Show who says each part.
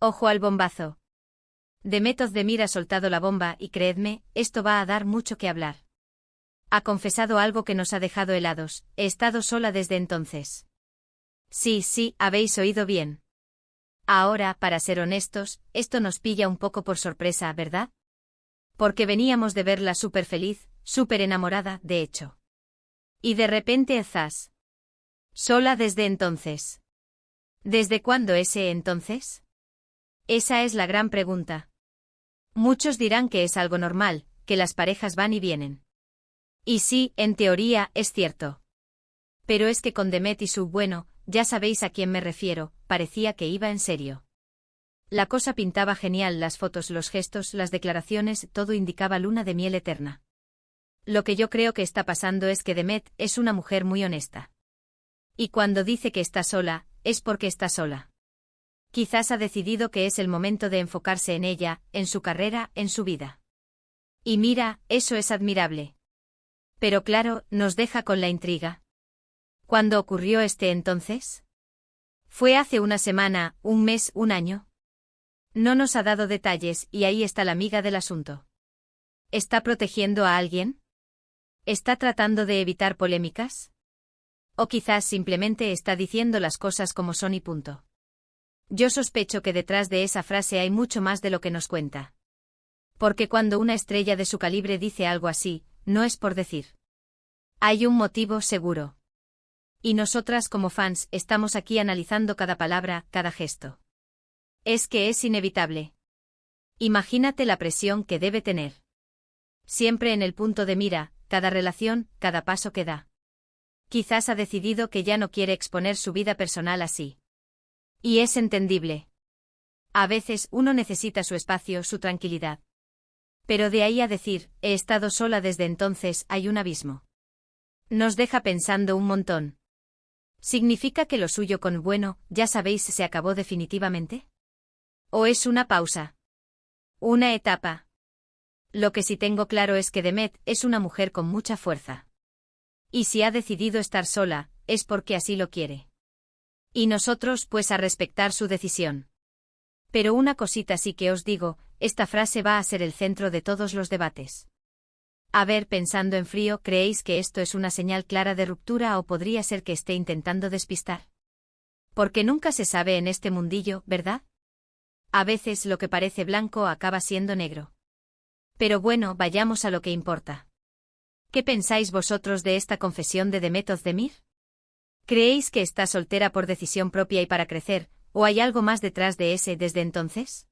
Speaker 1: Ojo al bombazo. Demet Özdemir ha soltado la bomba y creedme, esto va a dar mucho que hablar. Ha confesado algo que nos ha dejado helados, he estado sola desde entonces. Sí, habéis oído bien. Ahora, para ser honestos, esto nos pilla un poco por sorpresa, ¿verdad? Porque veníamos de verla súper feliz, súper enamorada, de hecho. Y de repente zas. Sola desde entonces. ¿Desde cuándo ese entonces? Esa es la gran pregunta. Muchos dirán que es algo normal, que las parejas van y vienen. Y sí, en teoría, es cierto. Pero es que con Demet y su bueno, ya sabéis a quién me refiero, parecía que iba en serio. La cosa pintaba genial, las fotos, los gestos, las declaraciones, todo indicaba luna de miel eterna. Lo que yo creo que está pasando es que Demet es una mujer muy honesta. Y cuando dice que está sola, es porque está sola. Quizás ha decidido que es el momento de enfocarse en ella, en su carrera, en su vida. Y mira, eso es admirable. Pero claro, nos deja con la intriga. ¿Cuándo ocurrió este entonces? ¿Fue hace una semana, un mes, un año? No nos ha dado detalles y ahí está la miga del asunto. ¿Está protegiendo a alguien? ¿Está tratando de evitar polémicas? O quizás simplemente está diciendo las cosas como son y punto. Yo sospecho que detrás de esa frase hay mucho más de lo que nos cuenta. Porque cuando una estrella de su calibre dice algo así, no es por decir. Hay un motivo seguro. Y nosotras como fans estamos aquí analizando cada palabra, cada gesto. Es que es inevitable. Imagínate la presión que debe tener. Siempre en el punto de mira, cada relación, cada paso que da. Quizás ha decidido que ya no quiere exponer su vida personal así. Y es entendible. A veces uno necesita su espacio, su tranquilidad. Pero de ahí a decir, he estado sola desde entonces, hay un abismo. Nos deja pensando un montón. ¿Significa que lo suyo con bueno, ya sabéis, se acabó definitivamente? ¿O es una pausa? Una etapa. Lo que sí tengo claro es que Demet es una mujer con mucha fuerza. Y si ha decidido estar sola, es porque así lo quiere. Y nosotros pues a respetar su decisión. Pero una cosita sí que os digo, esta frase va a ser el centro de todos los debates. A ver, pensando en frío, ¿creéis que esto es una señal clara de ruptura o podría ser que esté intentando despistar? Porque nunca se sabe en este mundillo, ¿verdad? A veces lo que parece blanco acaba siendo negro. Pero bueno, vayamos a lo que importa. ¿Qué pensáis vosotros de esta confesión de Demet Özdemir? ¿Creéis que está soltera por decisión propia y para crecer, o hay algo más detrás de ese desde entonces?